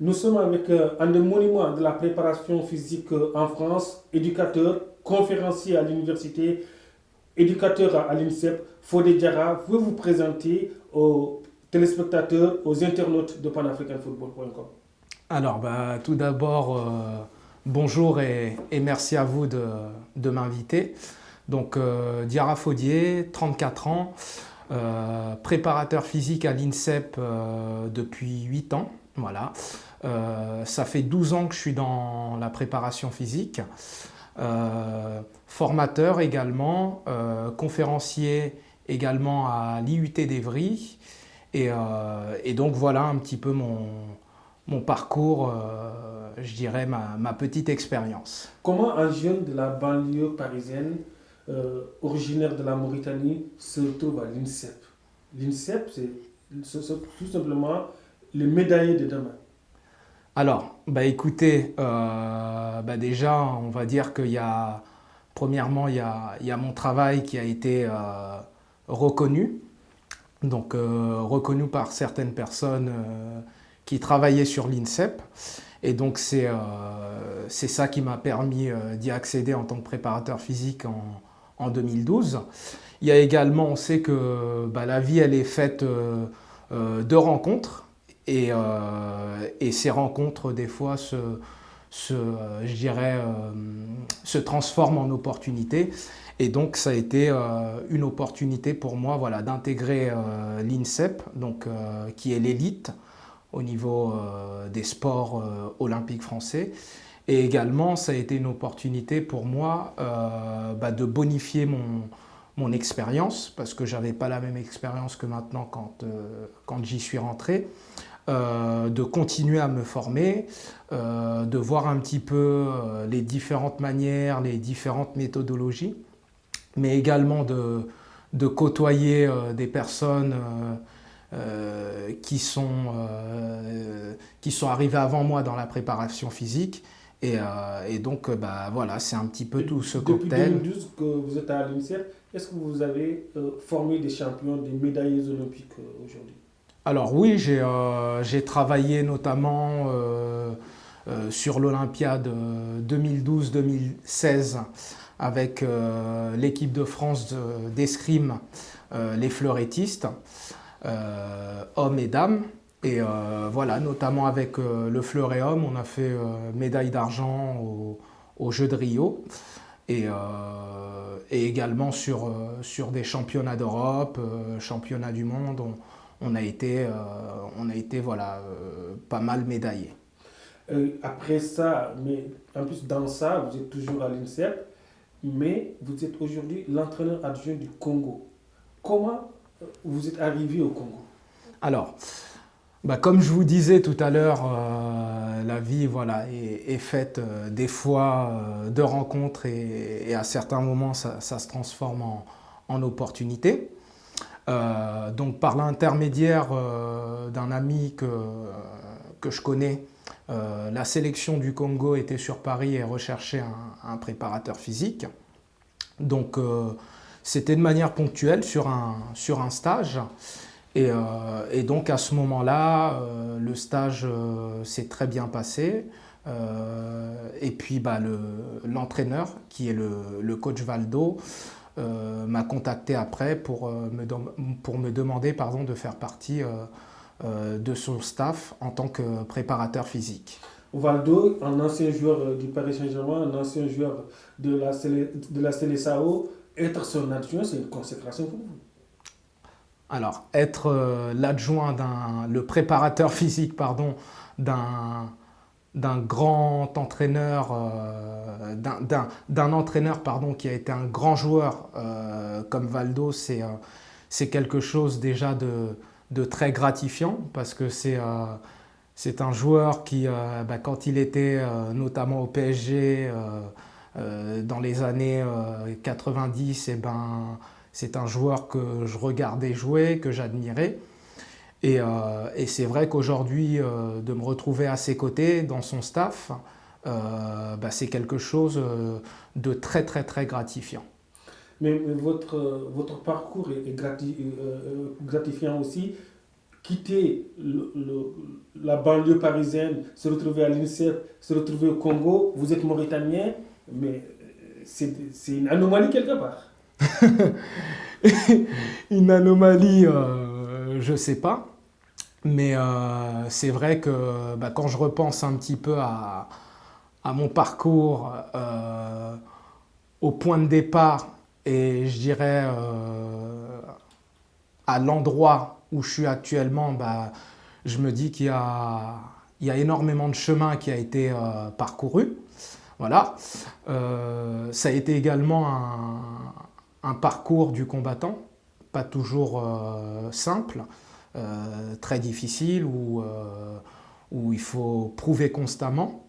Nous sommes avec un des monuments de la préparation physique en France, éducateur, conférencier à l'université, éducateur à l'INSEP. Fodé Diarra veut vous présenter aux téléspectateurs, aux internautes de panafricanfootball.com. Alors, tout d'abord, bonjour et merci à vous de m'inviter. Donc, Diarra Fodié, 34 ans, préparateur physique à l'INSEP depuis 8 ans. Voilà. Ça fait 12 ans que je suis dans la préparation physique. Formateur également, conférencier également à l'IUT d'Evry. Et donc, voilà un petit peu mon parcours, je dirais ma petite expérience. Comment un jeune de la banlieue parisienne, originaire de la Mauritanie, se retrouve à l'INSEP? L'INSEP, c'est tout simplement le médaillé de demain. Alors, écoutez, déjà, on va dire qu'il y a, premièrement, il y a mon travail qui a été reconnu, donc reconnu par certaines personnes qui travaillaient sur l'INSEP. Et donc, c'est ça qui m'a permis d'y accéder en tant que préparateur physique en 2012. Il y a également, on sait que la vie, elle est faite de rencontres. Et ces rencontres, des fois, je dirais, se transforment en opportunités. Et donc, ça a été une opportunité pour moi, voilà, d'intégrer l'INSEP, donc, qui est l'élite au niveau des sports olympiques français. Et également, ça a été une opportunité pour moi de bonifier mon expérience, parce que je n'avais pas la même expérience que maintenant quand j'y suis rentré. De continuer à me former, de voir un petit peu les différentes manières, les différentes méthodologies, mais également de côtoyer des personnes qui sont arrivées avant moi dans la préparation physique. Et donc, voilà, c'est un petit peu tout ce cocktail. Depuis 2012 que vous êtes à l'INSEP, est-ce que vous avez formé des champions, des médaillés olympiques aujourd'hui? Alors oui, j'ai travaillé notamment sur l'Olympiade 2012-2016 avec l'équipe de France d'escrime, les fleurettistes, hommes et dames. Et voilà, notamment avec le fleuret homme, on a fait médaille d'argent aux Jeux de Rio. Et également sur des championnats d'Europe, championnats du monde, on a été voilà, pas mal médaillés. Après ça, mais en plus dans ça, vous êtes toujours à l'INSEP, mais vous êtes aujourd'hui l'entraîneur adjoint du Congo. Comment vous êtes arrivé au Congo? Alors, comme je vous disais tout à l'heure, la vie voilà, est faite des fois de rencontres et à certains moments ça se transforme en opportunité. Donc par l'intermédiaire d'un ami que je connais, la sélection du Congo était sur Paris et recherchait un préparateur physique. Donc c'était de manière ponctuelle sur un stage. Et donc à ce moment-là, le stage s'est très bien passé. Et puis l'entraîneur, qui est le coach Valdo, m'a contacté après pour me demander de faire partie de son staff en tant que préparateur physique. Valdo, un ancien joueur du Paris Saint-Germain, un ancien joueur de la Seleção, être son adjoint, c'est une consécration pour vous. Alors, être le préparateur physique, d'un grand entraîneur, d'un entraîneur qui a été un grand joueur comme Valdo, c'est quelque chose déjà de très gratifiant parce que c'est un joueur qui, quand il était notamment au PSG dans les années 90, c'est un joueur que je regardais jouer, que j'admirais. Et c'est vrai qu'aujourd'hui, de me retrouver à ses côtés, dans son staff, c'est quelque chose de très très très gratifiant. Mais votre parcours est gratifiant aussi. quitter la banlieue parisienne, se retrouver à l'INSEP, se retrouver au Congo, vous êtes mauritanien, mais c'est une anomalie quelque part. Une anomalie, je ne sais pas. Mais c'est vrai que quand je repense un petit peu à mon parcours, au point de départ, et je dirais à l'endroit où je suis actuellement, je me dis il y a énormément de chemin qui a été parcouru. Voilà. Ça a été également un parcours du combattant, pas toujours simple, très difficile, où il faut prouver constamment,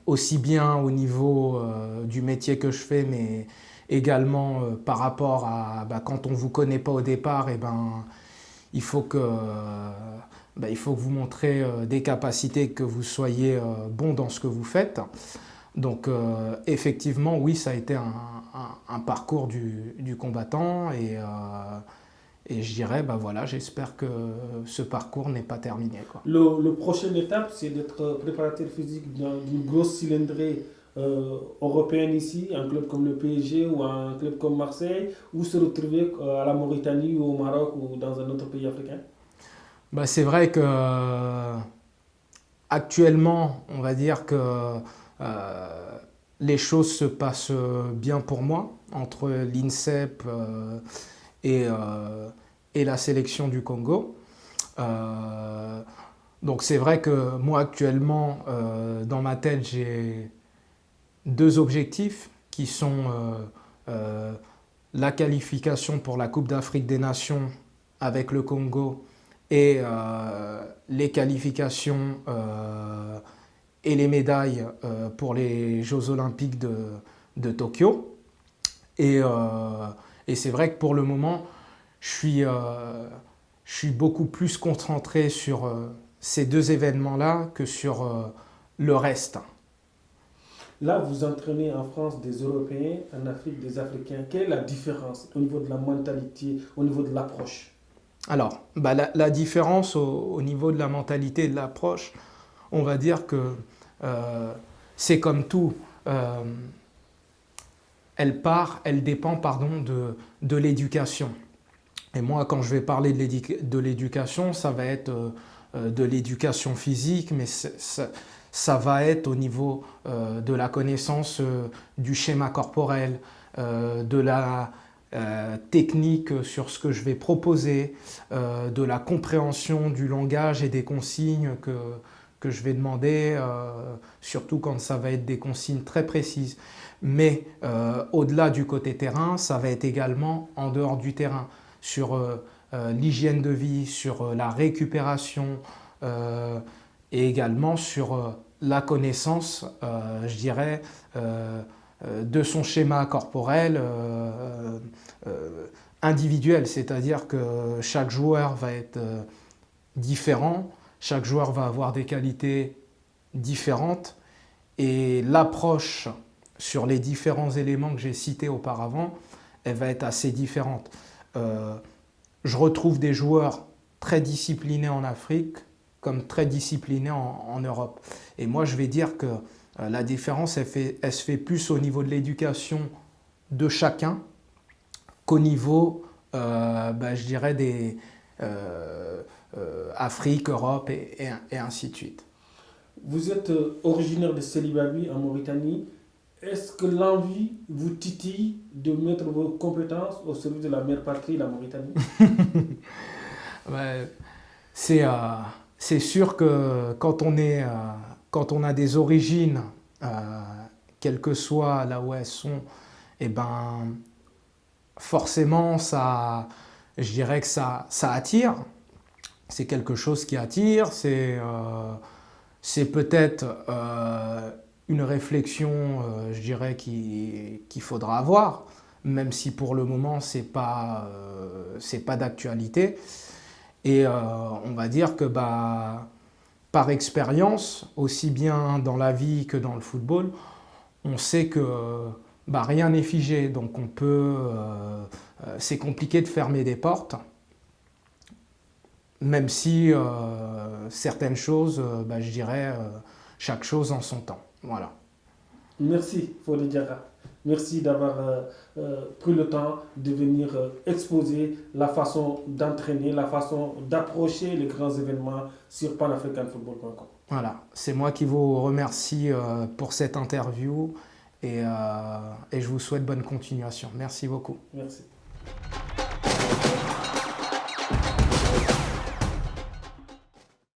aussi bien au niveau du métier que je fais, mais également par rapport à quand on ne vous connaît pas au départ, il faut que vous montrez des capacités, que vous soyez bon dans ce que vous faites. Donc effectivement, oui, ça a été un parcours du combattant et je dirais, voilà, j'espère que ce parcours n'est pas terminé, quoi. Le prochaine étape, c'est d'être préparateur physique dans une grosse cylindrée européenne ici, un club comme le PSG ou un club comme Marseille, ou se retrouver à la Mauritanie ou au Maroc ou dans un autre pays africain? C'est vrai que actuellement, on va dire que les choses se passent bien pour moi entre l'INSEP et la sélection du Congo. Donc c'est vrai que moi actuellement, dans ma tête, j'ai deux objectifs qui sont la qualification pour la Coupe d'Afrique des Nations avec le Congo et les qualifications et les médailles pour les Jeux Olympiques de Tokyo. Et c'est vrai que pour le moment, je suis beaucoup plus concentré sur ces deux événements-là que sur le reste. Là, vous entraînez en France des Européens, en Afrique des Africains. Quelle est la différence au niveau de la mentalité, au niveau de l'approche? Alors, la différence au niveau de la mentalité et de l'approche, on va dire que c'est comme tout. Elle dépend de l'éducation. Et moi, quand je vais parler de l'éducation, ça va être de l'éducation physique, mais ça va être au niveau de la connaissance du schéma corporel, de la technique sur ce que je vais proposer, de la compréhension du langage et des consignes que je vais demander, surtout quand ça va être des consignes très précises. Mais au-delà du côté terrain, ça va être également en dehors du terrain, sur l'hygiène de vie, sur la récupération et également sur la connaissance, je dirais, de son schéma corporel individuel. C'est-à-dire que chaque joueur va être différent, chaque joueur va avoir des qualités différentes et l'approche sur les différents éléments que j'ai cités auparavant, elle va être assez différente. Je retrouve des joueurs très disciplinés en Afrique comme très disciplinés en Europe. Et moi, je vais dire que la différence, elle se fait plus au niveau de l'éducation de chacun qu'au niveau, je dirais, des Afrique, Europe et ainsi de suite. Vous êtes originaire de Célibabi en Mauritanie. Est-ce que l'envie vous titille de mettre vos compétences au service de la mère patrie, la Mauritanie? C'est sûr que quand on a des origines, quelles que soient là où elles sont, forcément, je dirais que ça attire. C'est quelque chose qui attire. C'est peut-être une réflexion, je dirais, qu'il faudra avoir, même si pour le moment, c'est pas d'actualité. Et on va dire que par expérience, aussi bien dans la vie que dans le football, on sait que rien n'est figé. Donc c'est compliqué de fermer des portes. même si certaines choses, je dirais, chaque chose en son temps. Voilà. Merci Fodé Diarra. Merci d'avoir pris le temps de venir exposer la façon d'entraîner, la façon d'approcher les grands événements sur panafricanfootball.com. Voilà, c'est moi qui vous remercie pour cette interview et je vous souhaite bonne continuation. Merci beaucoup. Merci.